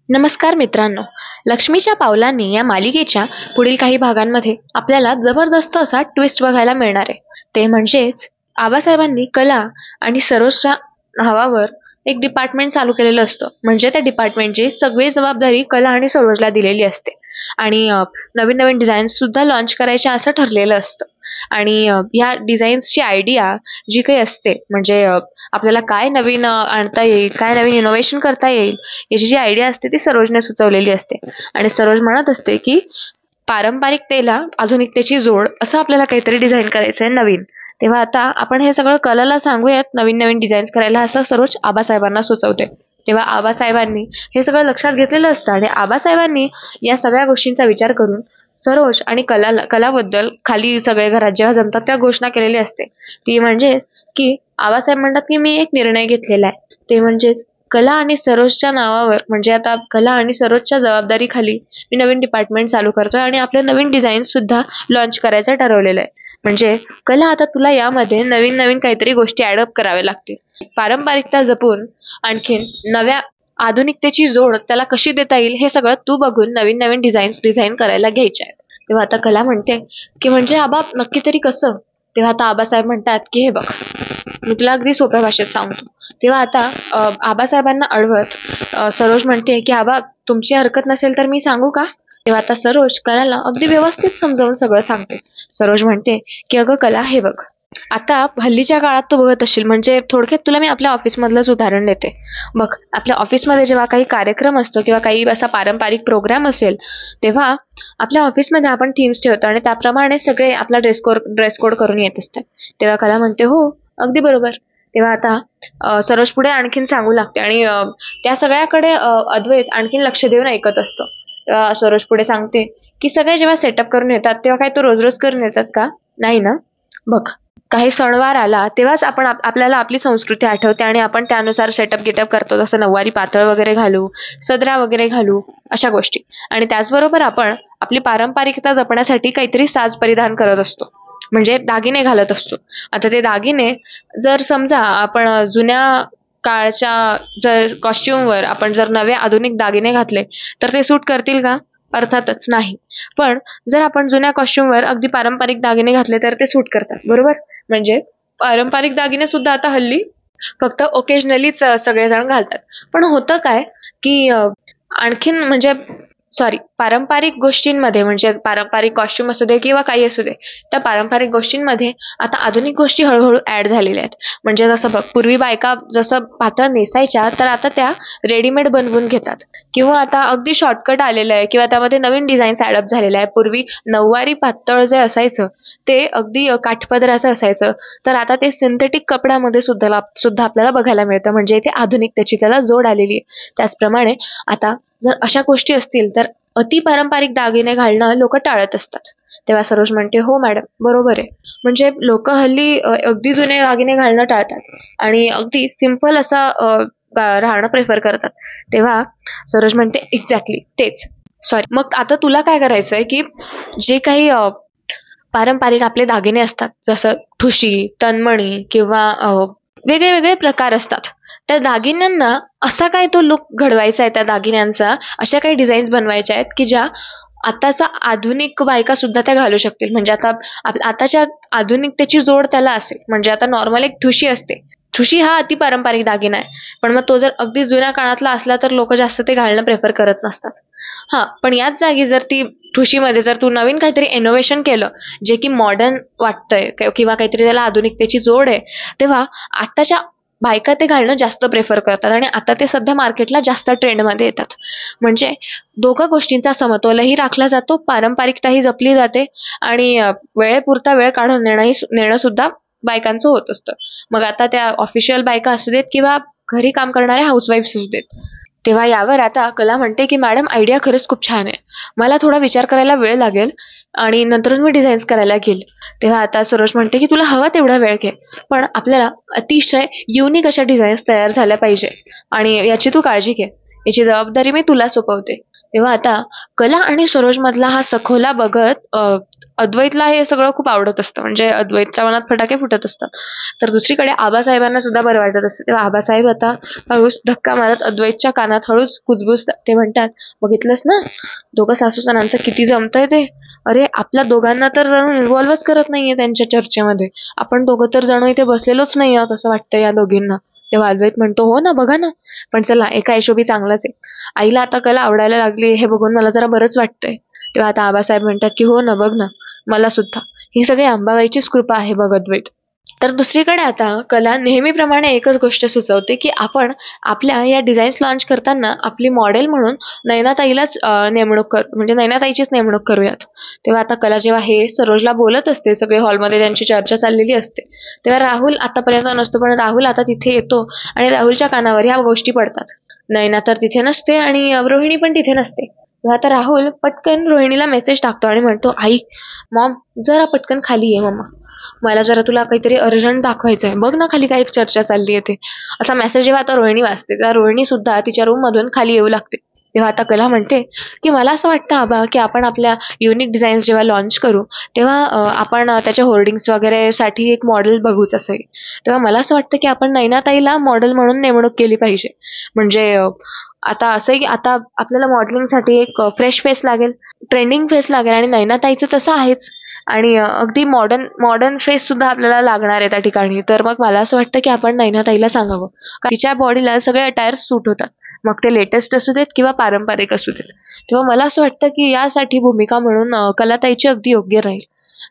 नमस्कार मित्रांनो. लक्ष्मीच्या पावलांनी या मालिकेच्या पुढील काही भागांमध्ये आपल्याला जबरदस्त असा ट्विस्ट बघायला मिळणार आहे. ते म्हणजेच आबासाहेबांनी कला आणि सरोजच्या नावावर एक डिपार्टमेंट चालू केलेलं असतं. म्हणजे त्या डिपार्टमेंटची सगळी जबाबदारी कला आणि सरोजला दिलेली असते आणि नवीन नवीन डिझाईन्स सुद्धा लॉन्च करायच्या असं ठरलेलं असतं. आणि ह्या डिझाईन्सची आयडिया जी काही असते म्हणजे आपल्याला काय नवीन आणता येईल, काय नवीन इनोव्हेशन करता येईल याची जी आयडिया असते ती सरोजने सुचवलेली असते. आणि सरोज म्हणत असते की पारंपरिकतेला आधुनिकतेची जोड असं आपल्याला काहीतरी डिझाईन करायचं आहे नवीन. तेव्हा आता आपण हे सगळं कलाला सांगूयात नवीन नवीन डिझाईन्स करायला असं सरोज आबासाहेबांना सुचवते. तेव्हा आबासाहेबांनी हे सगळं लक्षात घेतलेलं असतं आणि आबासाहेबांनी या सगळ्या गोष्टींचा विचार करून सरोज आणि कलाबद्दल खाली सगळे घरात जेव्हा जमतात तेव्हा घोषणा केलेली असते. ती म्हणजे की आबासाहेब म्हणतात की मी एक निर्णय घेतलेला आहे. ते म्हणजेच कला आणि सरोजच्या नावावर म्हणजे आता कला आणि सरोजच्या जबाबदारीखाली मी नवीन डिपार्टमेंट चालू करतोय आणि आपले नवीन डिझाईन सुद्धा लॉन्च करायचं ठरवलेलं आहे. म्हणजे कला आता तुला यामध्ये नवीन नवीन काहीतरी गोष्टी ॲडअप कराव्या लागतील. पारंपरिकता जपून आणखीन नव्या आधुनिकतेची जोड त्याला कशी देता येईल हे सगळं तू बघून नवीन नवीन डिझाईन करायला घ्यायचे आहेत. तेव्हा आता कला म्हणते की म्हणजे आबा नक्की तरी कसं? तेव्हा आता आबासाहेब म्हणतात की हे बघ, मी तुला अगदी सोप्या भाषेत सांगतो. तेव्हा आता आबासाहेबांना अडवत सरोज म्हणते की आबा तुमची हरकत नसेल तर मी सांगू का? तेव्हा आता सरोज कलाला अगदी व्यवस्थित समजावून सगळं सांगते. सरोज म्हणते की अगं कला हे बघ, आता हल्लीच्या काळात तू बघत असशील म्हणजे थोडक्यात तुला मी आपल्या ऑफिसमधलंच उदाहरण देते. बघ, आपल्या ऑफिसमध्ये जेव्हा काही कार्यक्रम असतो किंवा काही असा पारंपरिक प्रोग्राम असेल तेव्हा आपल्या ऑफिसमध्ये आपण थीम्स ठेवतो आणि त्याप्रमाणे सगळे आपला ड्रेस कोड करून येत असतात. तेव्हा कला म्हणते हो अगदी बरोबर. तेव्हा आता सरोज पुढे आणखीन सांगू लागते आणि त्या सगळ्याकडे अद्वैत आणखीन लक्ष देऊन ऐकत असतो. सरोज पुढे सांगते की सगळे जेव्हा सेटअप करून येतात तेव्हा काय तो रोज रोज करून येतात का? नाही ना. बघ, काही सणवार आला तेव्हाच आपल्याला आपली संस्कृती आठवते आणि आपण त्यानुसार सेटअप गिटअप करतो. जसं नऊवारी पातळ वगैरे घालू, सदरा वगैरे घालू, अशा गोष्टी. आणि त्याचबरोबर आपण आपली पारंपरिकता जपण्यासाठी काहीतरी साज परिधान करत असतो म्हणजे दागिने घालत असतो. आता ते दागिने जर समजा आपण जुन्या काळच्या जर कॉस्ट्युमवर आपण जर नवे आधुनिक दागिने घातले तर ते सूट करतील का? अर्थातच नाही. पण जर आपण जुन्या कॉस्ट्युमवर अगदी पारंपरिक दागिने घातले तर ते सूट करतात, बरोबर? म्हणजे पारंपरिक दागिने सुद्धा आता हल्ली फक्त ओकेजनलीच सगळेजण घालतात. पण होतं काय की आणखीन म्हणजे पारंपरिक गोष्टींमध्ये म्हणजे पारंपरिक कॉस्ट्युम असू दे किंवा काही असू दे, त्या पारंपरिक गोष्टींमध्ये आता आधुनिक गोष्टी हळूहळू ऍड झालेल्या आहेत. म्हणजे जसं बघ, पूर्वी बायका जसं पातळ नेसायच्या तर आता त्या रेडीमेड बनवून घेतात किंवा आता अगदी शॉर्टकट आलेलं आहे किंवा त्यामध्ये नवीन डिझाईन्स ॲडअप झालेल्या आहे. पूर्वी नऊवारी पातळ जे असायचं ते अगदी काठपदराचं असायचं तर आता ते सिंथेटिक कपड्यामध्ये सुद्धा आपल्याला बघायला मिळतं. म्हणजे ते आधुनिकतेची त्याला जोड आलेली आहे. त्याचप्रमाणे आता जर अशा गोष्टी असतील तर अति पारंपरिक दागिने घालणं लोक टाळत असतात. तेव्हा सरोज म्हणते हो मॅडम बरोबर आहे. म्हणजे लोक हल्ली अगदी जुने दागिने घालणं टाळतात आणि अगदी सिंपल असं राहणं प्रेफर करतात. तेव्हा सरोज म्हणते एक्झॅक्टली तेच. मग आता तुला काय करायचंय की जे काही पारंपरिक आपले दागिने असतात जसं ठुशी, तन्मणी किंवा वेगळे वेगळे प्रकार असतात, त्या दागिन्यांना असा काय तो लुक घडवायचा आहे, त्या दागिन्यांचा अशा काही डिझाईन्स बनवायच्या आहेत की ज्या आताचा आधुनिक बायका सुद्धा त्या घालू शकतील. म्हणजे आता आताच्या आधुनिकतेची जोड त्याला असेल. म्हणजे आता नॉर्मल एक ठुशी असते. ठुशी हा अति पारंपरिक दागिना आहे, पण मग तो जर अगदी जुन्या काळातला असला तर लोक जास्त ते घालणं प्रेफर करत नसतात. हा, पण याच जागी जर ती ठुशीमध्ये जर तू नवीन काहीतरी इनोव्हेशन केलं जे की मॉडर्न वाटतंय किंवा काहीतरी त्याला आधुनिकतेची जोड आहे, तेव्हा आताच्या बायका ते घालणं जास्त प्रेफर करतात आणि आता ते सध्या मार्केटला जास्त ट्रेंडमध्ये येतात. म्हणजे दोघं गोष्टींचा समतोलही राखला जातो, पारंपरिकताही जपली जाते आणि वेळेपुरता वेळ काढून नेणं सुद्धा बायकांचं होत असतं. मग आता त्या ऑफिशियल बायका असू देत किंवा घरी काम करणाऱ्या हाऊसवाईफ्स असू देत. तेव्हा यावर आता कला म्हणते की मॅडम आयडिया खरंच खूप छान आहे, मला थोडा विचार करायला वेळ लागेल आणि नंतरच मी डिझाईन्स करायला घेईल. तेव्हा आता सरोज म्हणते की तुला हवा तेवढा वेळ घे, पण आपल्याला अतिशय युनिक अशा डिझाईन्स तयार झाल्या पाहिजे आणि याची तू काळजी घे, याची जबाबदारी मी तुला सोपवते. तेव्हा आता कला आणि सरोज मधला हा सखोला बघत अद्वैतला हे सगळं खूप आवडत असतं, म्हणजे अद्वैतच्या मनात फटाके फुटत असतात. तर दुसरीकडे आबासाहेबांना सुद्धा बरं वाटत असतं. तेव्हा आबासाहेब आता हळूच धक्का मारत अद्वैतच्या कानात हळूच कुजबुजतात. ते म्हणतात, बघितलंस ना, दोघं सासू सुनांचं किती जमतंय ते. अरे आपल्या दोघांना तर जणू इन्व्हॉल्वच करत नाहीये त्यांच्या चर्चेमध्ये. आपण दोघं तर जणू इथे बसलेलोच नाही आहोत असं वाटतं या दोघींना. तेव्हा अद्वैत म्हणतो, हो ना, बघा ना. पण चला, एका हिशोबी चांगलंच आहे. आईला आता कला आवडायला लागली हे बघून मला जरा बरंच वाटतंय. तेव्हा आता आबासाहेब म्हणतात की हो ना, बघ ना, मला सुद्धा. ही सगळी अंबाबाईचीच कृपा आहे बघ अद्वैत. तर दुसरीकडे आता कला नेहमीप्रमाणे एकच गोष्ट सुचवते की आपण आपल्या या डिझाईन्स लॉन्च करताना आपली मॉडेल म्हणून नयनाताईलाच म्हणजे नयनाताईचीच नेमणूक करूयात. तेव्हा आता कला जेव्हा हे सरोजला बोलत असते, सगळे हॉलमध्ये त्यांची चर्चा चाललेली असते, तेव्हा राहुल आतापर्यंत नसतो, पण राहुल आता तिथे येतो आणि राहुलच्या कानावर ह्या गोष्टी पडतात. नयना तर तिथे नसते आणि रोहिणी पण तिथे नसते. तेव्हा आता राहुल पटकन रोहिणीला मेसेज टाकतो आणि म्हणतो, आई, मॉम, जरा पटकन खाली ये मम्मा, मला जरा तुला काहीतरी अर्जंट दाखवायचं आहे, बघ ना खाली काय चर्चा चालली आहे ते. असा मेसेज जेव्हा आता रोहिणी वाचते, तेव्हा रोहिणी सुद्धा तिच्या रूम मधून खाली येऊ लागते. तेव्हा आता कला म्हणते की मला असं वाटतं आबा की आपण आपल्या युनिक डिझाईन्स जेव्हा लॉन्च करू तेव्हा आपण त्याच्या होर्डिंग्स वगैरे साठी एक मॉडेल बघूच असेल. तेव्हा मला असं वाटतं की आपण नयनाताईला मॉडेल म्हणून नेमणूक केली पाहिजे. म्हणजे आता असं आहे की आता आपल्याला मॉडेलिंगसाठी एक फ्रेश फेस लागेल, ट्रेंडिंग फेस लागेल, आणि नयनाताईचं तसं आहेच. आणि अगदी मॉडर्न मॉडर्न फेस सुद्धा आपल्याला लागणार आहे त्या ठिकाणी. तर मग मला असं वाटतं की आपण नयनाताईला सांगावं, कारण तिच्या बॉडीला सगळे अटायर सूट होतात, मग ते लेटेस्ट असू देत किंवा पारंपरिक असू देत. तेव्हा मला असं वाटतं की यासाठी भूमिका म्हणून कलाताईची अगदी योग्य राहील.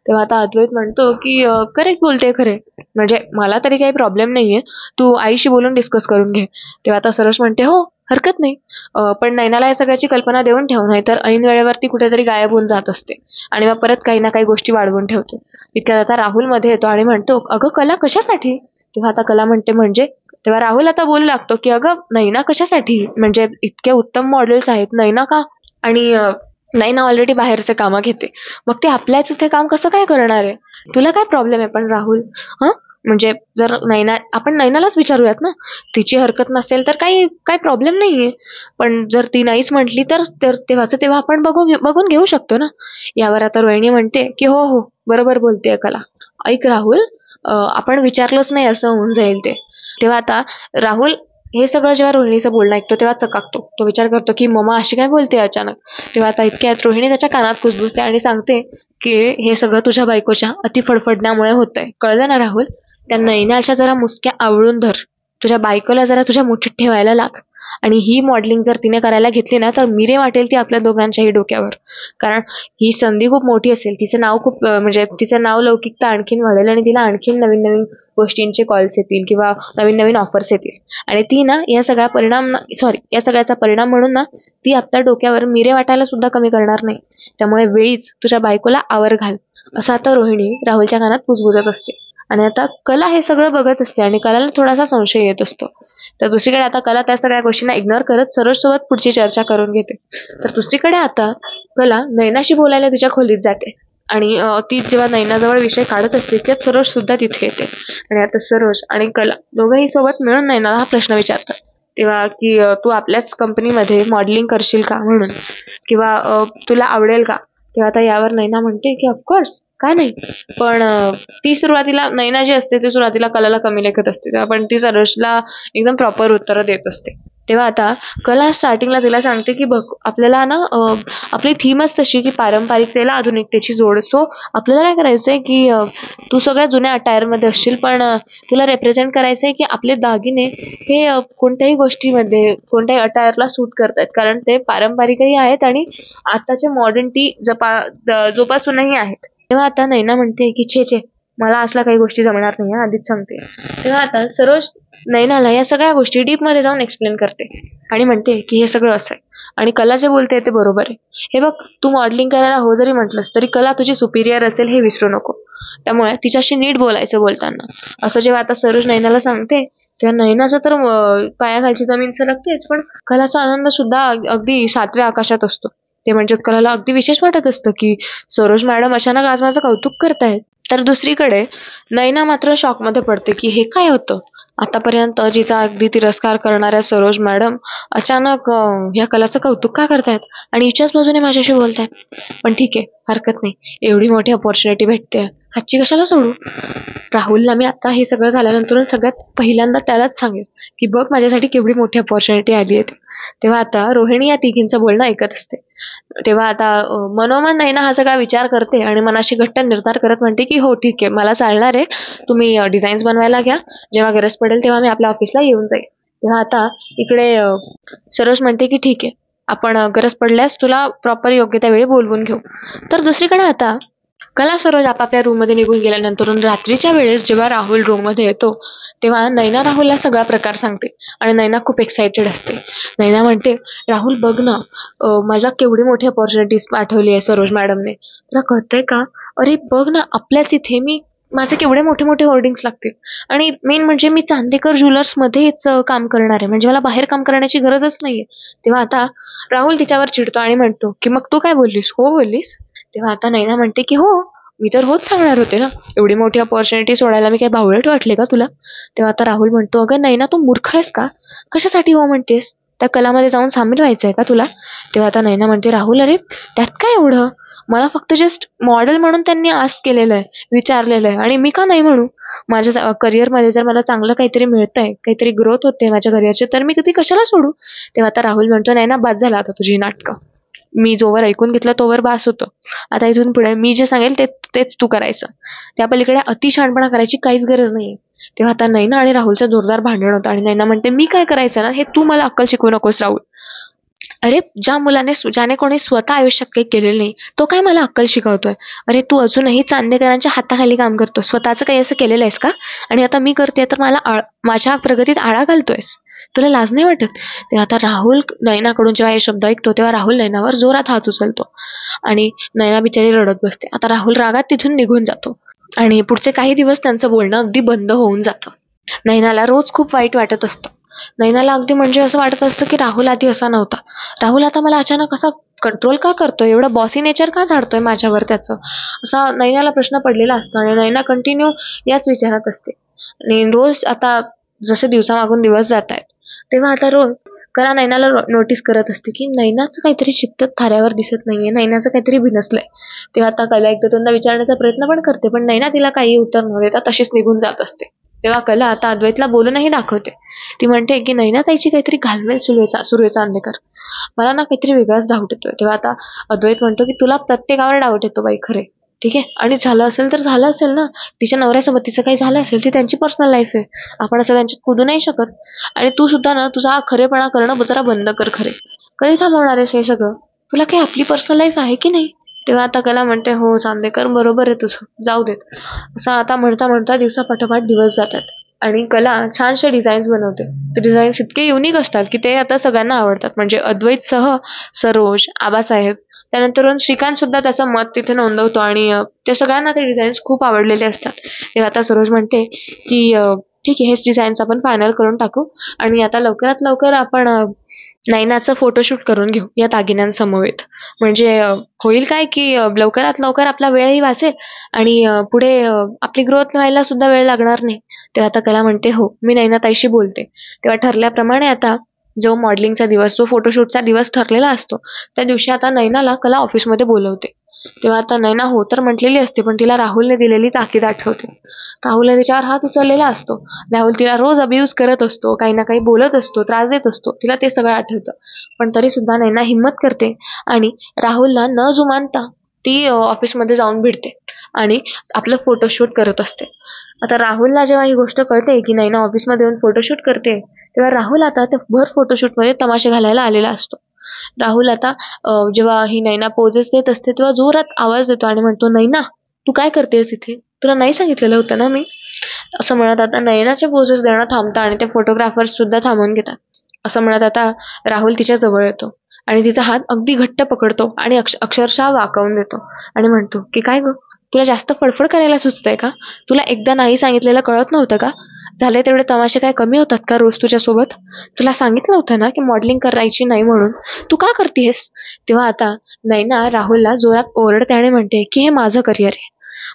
तेव्हा आता अद्वैत म्हणतो की करेक्ट बोलते खरे, म्हणजे मला तरी काही प्रॉब्लेम नाहीये, तू आईशी बोलून डिस्कस करून घे. तेव्हा आता सरोज म्हणते, हो, हरकत नाही. पण नयनाला या सगळ्याची कल्पना देऊन ठेव, नाही तर ऐन वेळेवरती कुठेतरी गायब होऊन जात असते आणि मग परत काही ना काही गोष्टी वाढवून ठेवते. इतक्यात आता राहुल मध्ये येतो आणि म्हणतो, अगं कला, कशासाठी? तेव्हा आता कला म्हणते, म्हणजे? तेव्हा राहुल आता बोलू लागतो की अगं नैना कशासाठी, म्हणजे इतके उत्तम मॉडेल्स आहेत, नैना का? आणि नैना ऑलरेडी बाहेरचे कामं घेते, मग ते आपल्याच इथे काम कसं काय करणार आहे? तुला काय प्रॉब्लेम आहे पण राहुल? हं, म्हणजे जर आपण नैनालाच विचारूयात ना, तिची हरकत नसेल तर काही काही प्रॉब्लेम नाहीये. पण जर ती नाहीच म्हटली तर तेव्हाचं तेव्हा आपण बघून घेऊ शकतो ना. यावर आता रोहिणी म्हणते की हो हो, बरोबर बोलतेय कला. ऐक राहुल, आपण विचारलंच नाही असं होऊन जाईल ते. तेव्हा आता राहुल हे सगळं जेव्हा रोहिणीचं बोलणं ऐकतो तेव्हा चकाकतो. तो विचार करतो की मम्मा अशी काय बोलते अचानक. तेव्हा आता इतक्यात रोहिणी त्याच्या कानात कुजबुजते आणि सांगते की हे सगळं तुझ्या बायकोच्या अति फडफडण्यामुळे होतंय, कळलं ना राहुल? त्या नैनाच्या जरा मुसक्या आवळून धर, तुझ्या बायकोला जरा तुझ्या मुठीत ठेवायला लाग. आणि ही मॉडेलिंग जर तिने करायला घेतली ना तर मिरे वाटेल ती आपल्या दोघांच्याही डोक्यावर. कारण ही संधी खूप मोठी असेल, तिचं नाव खूप म्हणजे तिचं नाव लौकिकता आणखीन वाढेल आणि तिला आणखीन नवीन नवीन गोष्टींचे कॉल्स येतील किंवा नवीन नवीन ऑफर्स येतील. आणि ती ना या या सगळ्याचा परिणाम म्हणून ना ती आपल्या डोक्यावर मिरे वाटायला सुद्धा कमी करणार नाही. त्यामुळे वेळीच तुझ्या बायकोला आवर घाल, असं आता रोहिणी राहुलच्या कानात कुजबुजत असते. आणि आता कला हे सगळं बघत असते आणि कलाला थोडासा संशय येत असतो. तर दुसरीकडे आता कला त्या सगळ्या गोष्टींना इग्नोर करत सरोज सोबत पुढची चर्चा करून घेते. तर दुसरीकडे आता कला नैनाशी बोलायला तिच्या खोलीत जाते आणि ती जेव्हा नैनाजवळ विषय काढत असते त्यात सरोज सुद्धा तिथे येते. आणि आता सरोज आणि कला दोघंही सोबत मिळून नैनाला हा प्रश्न विचारतात. तेव्हा की तू आपल्याच कंपनीमध्ये मॉडेलिंग करशील का म्हणून, किंवा तुला आवडेल का? तेव्हा आता यावर नैना म्हणते की ऑफकोर्स, काय नाही. पण ती सुरुवातीला नैना जी असते ती सुरुवातीला कलाला कमी लेखत असते, तेव्हा पण ती सरोजला एकदम प्रॉपर उत्तरं देत असते. तेव्हा आता कला स्टार्टिंगला तिला सांगते की बघ, आपल्याला ना आपली थीमच तशी की पारंपरिकतेला आधुनिकतेची जोड. सो आपल्याला काय करायचंय की तू सगळ्या जुन्या अटायरमध्ये असशील, पण तुला रेप्रेझेंट करायचंय की आपले दागिने हे कोणत्याही गोष्टीमध्ये कोणत्याही अटायरला सूट करतात, कारण ते पारंपरिकही आहेत आणि आताच्या मॉडर्निटी जोपासूनही आहेत. तेव्हा आता नैना म्हणते की छे छे, मला असल्या काही गोष्टी जमणार नाही, आधीच सांगते. तेव्हा आता सरोज नैनाला या सगळ्या गोष्टी डीप मध्ये जाऊन एक्सप्लेन करते आणि म्हणते की हे सगळं असं आहे आणि कला जे बोलते ते बरोबर आहे. हे बघ, तू मॉडेलिंग करायला हो जरी म्हटलंस तरी कला तुझी सुपिरियर असेल हे विसरू नको. त्यामुळे तिच्याशी नीट बोलायचं बोलताना. असं जेव्हा आता सरोज नैनाला सांगते तेव्हा नैनाचं तर पायाखालची जमीन सरकतेच, पण कलाचा आनंद सुद्धा अगदी 7व्या आकाशात असतो. ते म्हणजेच कलाला अगदी विशेष वाटत असतं की सरोज मॅडम अचानक आज माझं कौतुक करतायत. तर दुसरीकडे नैना मात्र शॉकमध्ये पडते की हे काय होतं. आतापर्यंत जिचा अगदी तिरस्कार करणाऱ्या सरोज मॅडम अचानक या कलाचं कौतुक का करतायत आणि हिच्याच बाजूने माझ्याशी बोलतायत. पण ठीक आहे, हरकत नाही. एवढी मोठी अपॉर्च्युनिटी भेटते, हातची कशाला सोडू. राहुलला मी आता हे सगळं झाल्यानंतर सगळ्यात पहिल्यांदा त्यालाच सांगेन की बघ माझ्यासाठी केवढी मोठी अपॉर्च्युनिटी आली आहे. तेव्हा आता रोहिणी या तिघींचं बोलणं ऐकत असते. तेव्हा आता मनोमन नैना हा सगळा विचार करते आणि मनाशी घट्ट निर्धार करत म्हणते की हो ठीक आहे, मला चालणार आहे. तुम्ही डिझाईन्स बनवायला घ्या. जेव्हा गरज पडेल तेव्हा मी आपल्या ऑफिसला येऊन जाईल. तेव्हा आता इकडे सरोज म्हणते की ठीक आहे, आपण गरज पडल्यास तुला प्रॉपर योग्य त्या वेळी बोलवून घेऊ. तर दुसरीकडे आता कला सरोज आपापल्या रूममध्ये निघून गेल्यानंतर रात्रीच्या वेळेस जेव्हा राहुल रूममध्ये येतो तेव्हा नैना राहुलला सगळा प्रकार सांगते आणि नैना खूप एक्साइटेड असते. नैना म्हणते, राहुल बघ ना, मला केवढी मोठी अपॉर्च्युनिटीज पाठवली आहे सरोज मॅडमने. तुला कळतंय का? अरे बघ ना, आपल्याच इथे माझे केवढे मोठे मोठे होर्डिंग्स लागतील आणि मेन म्हणजे मी चांदेकर ज्वेलर्स मध्येच काम करणार आहे, म्हणजे मला बाहेर काम करण्याची गरजच नाहीये. तेव्हा आता राहुल तिच्यावर चिडतो आणि म्हणतो की मग तू काय बोललीस? हो बोललीस? तेव्हा आता नैना म्हणते की हो, मी तर होच सांगणार होते ना. एवढी मोठी अपॉर्च्युनिटी सोडायला मी काय बावळट वाटले का तुला? तेव्हा आता राहुल म्हणतो, अगं नैना तू मूर्ख आहेस का? कशासाठी हो म्हणतेस? त्या कलामध्ये जाऊन सामील व्हायचंय का तुला? तेव्हा आता नैना म्हणते, राहुल अरे त्यात काय एवढं? मला फक्त जस्ट मॉडेल म्हणून त्यांनी आस्क केलेलं आहे, विचारलेलं आहे आणि मी का नाही म्हणू? माझ्या करिअरमध्ये जर मला चांगलं काहीतरी मिळतंय, काहीतरी ग्रोथ होते माझ्या करिअरची, तर मी कधी कशाला सोडू? तेव्हा आता राहुल म्हणतो, नाही ना, बाद झाला आता तुझी नाटकं. मी जोवर ऐकून घेतलं तोवर बास होतं. आता इथून पुढे मी जे सांगेल तेच तू करायचं. त्या पलीकडे अतिशहाणपणा करायची काहीच गरज नाहीये. तेव्हा आता नैना आणि राहुलचं जोरदार भांडण होतं आणि नैना म्हणते, मी काय करायचं ना, हे तू मला अक्कल शिकवू नकोस राहुल. अरे ज्याने कोणी स्वतः आयुष्यात काही केलेलं नाही तो काय मला अक्कल शिकवतोय? अरे तू अजूनही चांदेकरांच्या हाताखाली काम करतो, स्वतःचं काही असं केलेलं आहेस का? आणि आता मी करते तर माझ्या प्रगतीत आळा घालतोयस. तुला लाज नाही वाटत? तेव्हा आता राहुल नैनाकडून जेव्हा हे शब्द ऐकतो तेव्हा राहुल नैनावर जोरात हात उचलतो आणि नैना बिचारी रडत बसते. आता राहुल रागात तिथून निघून जातो आणि पुढचे काही दिवस त्यांचं बोलणं अगदी बंद होऊन जातं. नैनाला रोज खूप वाईट वाटत असतं. नैनाला अगदी म्हणजे असं वाटत असतं की राहुल आधी असा नव्हता. राहुल आता मला अचानक असा कंट्रोल का करतोय? एवढं बॉसी नेचर का झाडतोय माझ्यावर त्याचं? असा नैनाला प्रश्न पडलेला असतो आणि नैना कंटिन्यू याच विचारात असते. आणि रोज आता जसे दिवसामागून दिवस जात आहेत तेव्हा आता रोज कला नैनाला नोटीस करत असते की नैनाचं काहीतरी चित्त थाऱ्यावर दिसत नाहीये, नैनाचं काहीतरी बिनसलंय. तेव्हा आता कला एकदा दोनदा विचारण्याचा प्रयत्न पण करते पण नैना तिला काही उत्तर न देता तशीच निघून जात असते. तेव्हा कला आता अद्वैतला बोलूनही दाखवते. ती म्हणते की नैना ताईची काहीतरी घालमेल सुरू आहे चांदेकर. मला ना काहीतरी वेगळाच डाऊट येतोय. तेव्हा आता अद्वैत म्हणतो की तुला प्रत्येकावर डाऊट येतो बाई, खरे ठीक आहे, आणि झालं असेल तर झालं असेल ना, तिच्या नवऱ्यासोबत तिचं काही झालं असेल, ती त्यांची पर्सनल लाईफ आहे, आपण असं त्यांच्यात कुदू नाही शकत. आणि तू सुद्धा ना तुझा हा खरेपणा करणं जरा बंद कर. खरे कधी थांबवणार आहेस हे सगळं? तुला काही आपली पर्सनल लाईफ आहे की नाही? तेव्हा आता कला म्हणते, हो चांदेकर बरोबर आहे तुझं, जाऊ देत. असं आता म्हणता म्हणता दिवसापाठोपाठ दिवस जातात आणि कला छानशे डिझाईन्स बनवते. ते डिझाईन्स इतके युनिक असतात की ते आता सगळ्यांना आवडतात. म्हणजे अद्वैतसह सरोज, आबासाहेब, त्यानंतर श्रीकांत सुद्धा त्याचं मत तिथे नोंदवतो आणि ते सगळ्यांना ते डिझाईन्स खूप आवडलेले असतात. तेव्हा आता सरोज म्हणते की ठीक आहे, हेच डिझाईन्स आपण फायनल करून टाकू आणि आता लवकरात लवकर आपण नैनाचं फोटोशूट करून घेऊ या दागिन्यांसमवेत. म्हणजे होईल काय की लवकरात लवकर आपला वेळही वाचेल आणि पुढे आपली ग्रोथ व्हायला सुद्धा वेळ लागणार नाही. तेव्हा आता कला म्हणते, हो मी नैनाताईशी बोलते. तेव्हा ठरल्याप्रमाणे आता जो मॉडेलिंगचा दिवस, जो फोटोशूटचा दिवस ठरलेला असतो त्या दिवशी आता नैनाला कला ऑफिसमध्ये बोलवते. तेव्हा आता नैना हो तर म्हटलेली असते पण तिला राहुलने दिलेली ताकीद आठवते. राहुलने तिच्यावर हात उचललेला असतो. राहुल तिला रोज अब्यूज करत असतो, काही ना काही बोलत असतो, त्रास देत असतो, तिला ते सगळं आठवतं. पण तरी सुद्धा नैना हिंमत करते आणि राहुलला न जुमानता ती ऑफिसमध्ये जाऊन भिडते आणि आपलं फोटोशूट करत असते. आता राहुलला जेव्हा ही गोष्ट कळते की नैना ऑफिसमध्ये येऊन फोटोशूट करते तेव्हा राहुल आता त्या भर फोटोशूटमध्ये तमाशे घालायला आलेला असतो. राहुल आता जेव्हा ही नैना पोजेस देत असते तेव्हा जोरात आवाज देतो आणि म्हणतो, नैना तू काय करतेस इथे? तुला नाही सांगितलेलं होतं ना मी? असं म्हणत आता नैनाचे पोजेस देणं थांबतात आणि ते फोटोग्राफर्स सुद्धा थांबून घेतात. असं म्हणत आता राहुल तिच्या जवळ येतो आणि तिचा हात अगदी घट्ट पकडतो आणि अक्षरशः वाकवून देतो आणि म्हणतो की काय ग, तुला जास्त फडफड करायला सुचतंय का? तुला एकदा नाही सांगितलेलं कळत नव्हतं का? झाले तेवढे तमाशे काय कमी होतात का रोज तुझ्यासोबत? तुला सांगितलं होतं ना की मॉडेलिंग करायची नाही म्हणून, तू का करतेस? तेव्हा आता नैना राहुलला जोरात ओरडते आणि म्हणते की हे माझं करिअर आहे,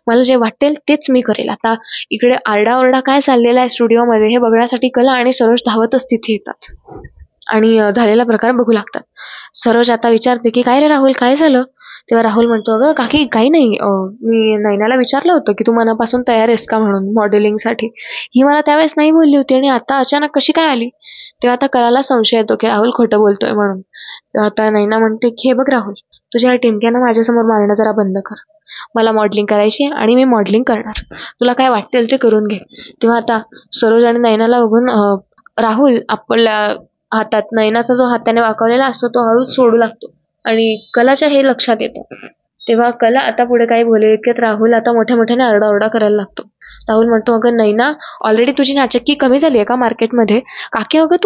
मला जे वाटेल तेच मी करेल. आता इकडे आरडाओरडा काय चाललेला आहे स्टुडिओमध्ये हे बघण्यासाठी कला आणि सरोज धावतच तिथे येतात आणि झालेला प्रकार बघू लागतात. सरोज आता विचारते की काय रे राहुल, काय झालं? तेव्हा राहुल म्हणतो, अगं काकी काही नाही, मी नैनाला विचारलं होतं की तू मनापासून तयार आहेस का म्हणून मॉडेलिंगसाठी. ही मला त्यावेळेस नाही बोलली होती आणि आता अचानक कशी काय आली? तेव्हा आता कलाला संशय येतो की राहुल खोटं बोलतोय म्हणून. तेव्हा आता नैना म्हणते की हे बघ राहुल, तुझ्या ह्या टिमक्यानं माझ्यासमोर मारणं जरा बंद कर. मला मॉडेलिंग करायची आणि मी मॉडेलिंग करणार. तुला काय वाटेल ते करून घे. तेव्हा आता सरोज आणि नैनाला बघून राहुल आपल्या हातात नैनाचा जो हात त्याने वाकवलेला असतो तो हळूच सोडू लागतो आणि कलाच्या हे लक्षात येतं. तेव्हा कला आता पुढे काही बोलेल इतक्यात राहुल आता मोठ्या मोठ्याने आरडाओरडा करायला लागतो. राहुल म्हणतो, अगं नैना, ऑलरेडी तुझी नाचक्की कमी झाली आहे का मार्केटमध्ये? काकी अगं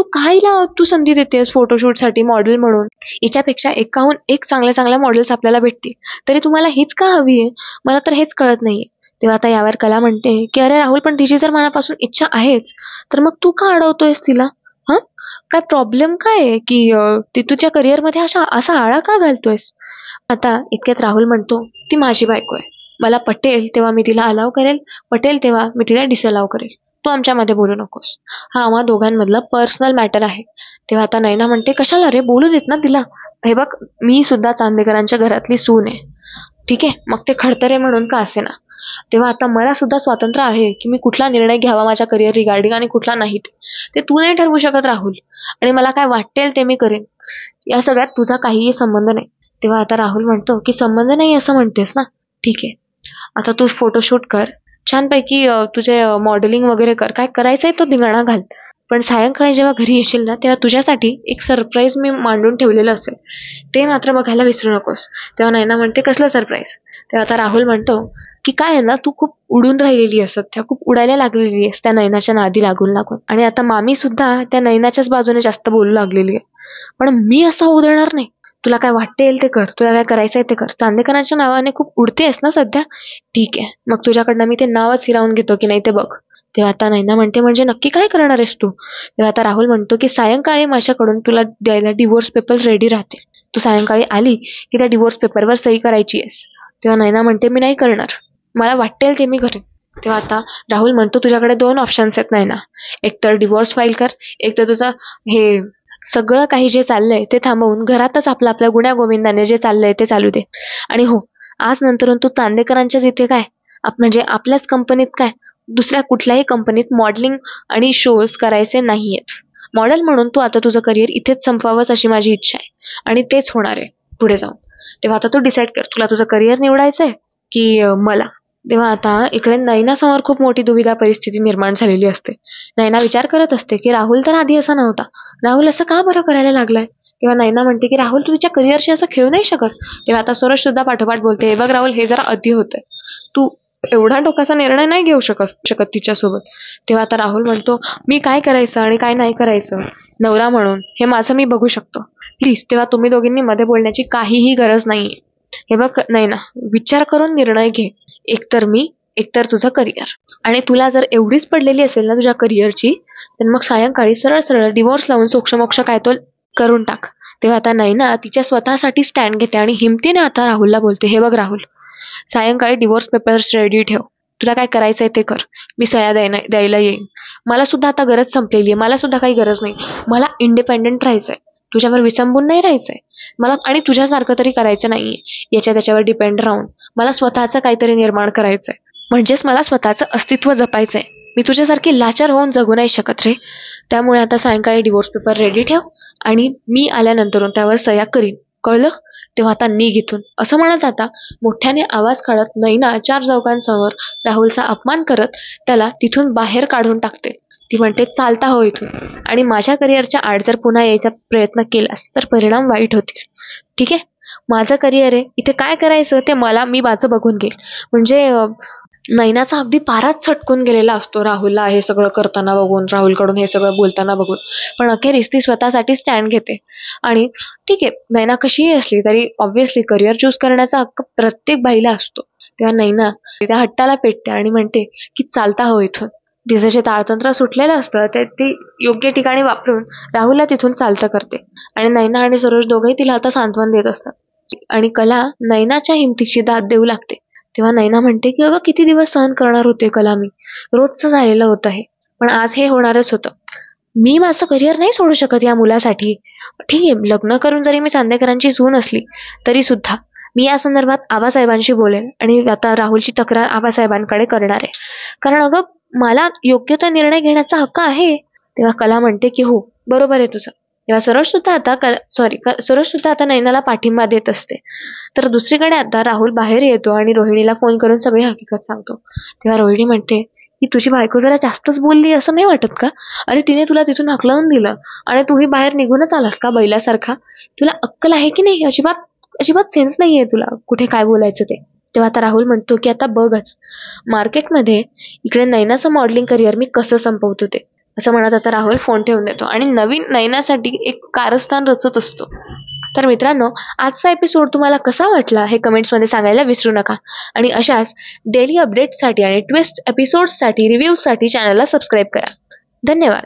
तू संधी देतेस फोटोशूटसाठी मॉडेल म्हणून? हिच्यापेक्षा एकाहून एक चांगल्या चांगल्या मॉडेल्स आपल्याला भेटतील, तरी तुम्हाला हीच का हवी आहे? मला तर हेच कळत नाहीये. तेव्हा आता यावर कला म्हणते की अरे राहुल, पण तिची जर मनापासून इच्छा आहेच तर मग तू का अडवतोयस तिला? हा, काय प्रॉब्लेम काय आहे की ती तुझ्या करिअरमध्ये असा आळा का घालतोयस? आता इतक्यात राहुल म्हणतो, ती माझी बायको आहे. मला पटेल तेव्हा मी तिला अलाव करेल, पटेल तेव्हा मी तिला डिसअलाव करेल. तू आमच्यामध्ये बोलू नकोस. हा आम्हा दोघांमधला पर्सनल मॅटर आहे. तेव्हा आता नैना म्हणते, कशाला रे, बोलू देत ना तिला. हे बघ, मी सुद्धा चांदेकरांच्या घरातली सून आहे. ठीक आहे, मग ते खडतरे म्हणून का असेना. तेव्हा आता मला सुद्धा स्वातंत्र्य आहे की मी कुठला निर्णय घ्यावा माझ्या करिअर रिगार्डिंग आणि कुठला नाही. ते तू नाही ठरवू शकत राहुल. आणि मला काय वाटेल ते मी करेन. या सगळ्यात तुझा काहीही संबंध नाही. तेव्हा आता राहुल म्हणतो की संबंध नाही असं म्हणतेस ना, ठीक आहे, आता तू फोटोशूट कर छानपैकी, तुझे मॉडेलिंग वगैरे कर, काय करायचंय तो धिंगाणा घाल. पण सायंकाळी जेव्हा घरी येशील ना तेव्हा तुझ्यासाठी एक सरप्राईज मी मांडून ठेवलेलं असेल, ते मात्र बघायला विसरू नकोस. तेव्हा नैना म्हणते, कसलं सरप्राईज? तेव्हा आता राहुल म्हणतो की काय आहे ना, तू खूप उडून राहिलेली आहेस सध्या, खूप उडायला लागलेली आहेस त्या नैनाच्या नादी लागून लागून, आणि आता मामी सुद्धा त्या नैनाच्याच बाजूने जास्त बोलू लागलेली आहे. पण मी असं होऊ देणार नाही. तुला काय वाटेल ते कर, तुला काय करायचंय ते कर. चांदेकरांच्या नावाने खूप उडतेस ना सध्या, ठीक आहे, मग तुझ्याकडनं मी ते नावच हिरावून घेतो की नाही ते बघ. तेव्हा आता नैना म्हणते, म्हणजे नक्की काय करणार आहेस तू? तेव्हा आता राहुल म्हणतो की सायंकाळी माझ्याकडून तुला द्यायला डिवोर्स पेपर रेडी राहतील. तू सायंकाळी आली की त्या डिवोर्स पेपरवर सही करायची आहेस. तेव्हा नैना म्हणते, मी नाही करणार, मला वाटेल ते मी करेन. तेव्हा आता राहुल म्हणतो, तुझ्याकडे 2 ऑप्शन्स आहेत नैना, एक तर डिवोर्स फाईल कर, एक तर तुझं हे सगळं काही जे चाललंय ते थांबवून घरातच आपल्या आपल्या गुण्या गोविंदाने जे चाललंय ते चालू दे. आणि हो, आज नंतरून तू चांदेकरांच्याच इथे काय, म्हणजे आपल्याच कंपनीत काय, दुसऱ्या कुठल्याही कंपनीत मॉडेलिंग आणि शोज करायचे नाहीयेत. मॉडेल म्हणून तू आता तुझं करिअर इथेच संपवावंस अशी माझी इच्छा आहे आणि तेच होणार आहे पुढे जाऊन. तेव्हा आता तू डिसाईड कर, तुला तुझं करिअर निवडायचंय की मला. तेव्हा आता इकडे नैनासमोर खूप मोठी दुविधा परिस्थिती निर्माण झालेली असते. नैना विचार करत असते की राहुल तर आधी असा नव्हता, राहुल असं का बरं करायला लागलाय? तेव्हा नैना म्हणते की राहुल, तू तिच्या करिअरशी असं खेळू नाही शकत. तेव्हा आता सरोज सुद्धा पाठोपाठ बोलते, हे बघ राहुल, हे जरा अति होतंय, तू एवढा टोकाचा निर्णय नाही घेऊ शकत तिच्यासोबत. तेव्हा आता राहुल म्हणतो, मी काय करायचं आणि काय नाही करायचं नवरा म्हणून हे माझं मी बघू शकतो, प्लीज. तेव्हा तुम्ही दोघींनी मध्ये बोलण्याची काहीही गरज नाहीये. हे बघ नैना, विचार करून निर्णय घे, एकतर मी, एकतर तुझं करिअर. आणि तुला जर एवढीच पडलेली असेल ना तुझ्या करिअरची, तर मग सायंकाळी सरळ सरळ डिवोर्स लावून सोक्षमोक्ष काय तो करून टाक. तेव्हा आता नैना तिच्या स्वतःसाठी स्टँड घेते आणि हिमतीने आता राहुलला बोलते, हे बघ राहुल, सायंकाळी डिवोर्स पेपर्स रेडी ठेव, तुला काय करायचंय ते कर, मी सह्या द्यायला येईन. मला सुद्धा आता गरज संपलेली आहे, मला सुद्धा काही गरज नाही, मला इंडिपेंडेंट राहायचंय, तुझ्यावर विसंबून नाही राहायचंय मला, आणि तुझ्यासारखं तरी करायचं नाहीये याच्या त्याच्यावर डिपेंड राहून. मला स्वतःचं काहीतरी निर्माण करायचंय, म्हणजेच मला स्वतःचं अस्तित्व जपायचंय. मी तुझ्यासारखी लाचार होऊन जगू नाही शकत रे. त्यामुळे आता सायंकाळी डिवोर्स पेपर रेडी ठेव आणि मी आल्यानंतर त्यावर सह्या करीन, कळलं? तेव्हा आता निघ इथून, असं म्हणत आता मोठ्याने आवाज काढत नैना 4 चौघांसमोर राहुलचा अपमान करत त्याला तिथून बाहेर काढून टाकते. ती म्हणते, चालता हो इथून, आणि माझ्या करिअरच्या आड जर पुन्हा यायचा प्रयत्न केलास तर परिणाम वाईट होतील, ठीक आहे? माझं करिअर आहे, इथे काय करायचं ते मी माझं बघून घेईल. म्हणजे नैनाचा अगदी पाराच सटकून गेलेला असतो राहुलला हे सगळं करताना बघून, राहुलकडून हे सगळं बोलताना बघून. पण अखेरीस ती स्वतःसाठी स्टँड घेते. आणि ठीक आहे, नैना कशीही असली तरी ऑब्व्हियसली करिअर चूज करण्याचा हक्क प्रत्येक बाईला असतो. तेव्हा नैना त्या हट्टाला पेटते आणि म्हणते की चालता हो इथून. तिचं जे ताळतंत्र सुटलेलं असतं ते ती योग्य ठिकाणी वापरून राहुलला तिथून चालतं करते. आणि नैना आणि सरोज दोघंही तिला आता सांत्वन देत असतात. आणि कला नैनाच्या हिमतीची दाद देऊ लागते. तेव्हा नैना म्हणते की अगं किती दिवस सहन करणार होते कला मी, रोजचं झालेलं होतं हे, पण आज हे होणारच होतं. मी माझं करिअर नाही सोडू शकत या मुलासाठी. ठीक आहे, लग्न करून जरी मी चांदेकरांची सून असली तरी सुद्धा मी या संदर्भात आबासाहेबांशी बोलेन आणि आता राहुलची तक्रार आबासाहेबांकडे करणार आहे. कारण अगं मला योग्य तो निर्णय घेण्याचा हक्क आहे. तेव्हा कला म्हणते की हो, बरोबर आहे तुझं. तेव्हा सरोज सुद्धा आता नैनाला पाठिंबा देत असते. तर दुसरीकडे आता राहुल बाहेर येतो आणि रोहिणीला फोन करून सगळी हकीकत सांगतो. तेव्हा रोहिणी म्हणते की तुझी बायको जरा जास्तच बोलली असं नाही वाटत का? अरे तिने तुला तिथून हाकलवून दिलं आणि तूही बाहेर निघूनच आलास का बैलासारखा? तुला अक्कल आहे की नाही? अजिबात अजिबात सेन्स नाहीये तुला कुठे काय बोलायचं ते. तेव्हा आता राहुल म्हणतो की आता बघच मार्केटमध्ये इकडे नैनाचं मॉडेलिंग करिअर मी कसं संपवतो ते. असं म्हणत आता राहुल फोन ठेवून देतो आणि नवीन नैनासाठी एक कारस्थान रचत असतो. तर मित्रांनो, आजचा एपिसोड तुम्हाला कसा वाटला हे कमेंट्समध्ये सांगायला विसरू नका. आणि अशाच डेली अपडेट्ससाठी आणि ट्विस्ट एपिसोड्ससाठी रिव्ह्यूजसाठी चॅनलला सबस्क्राईब करा. धन्यवाद.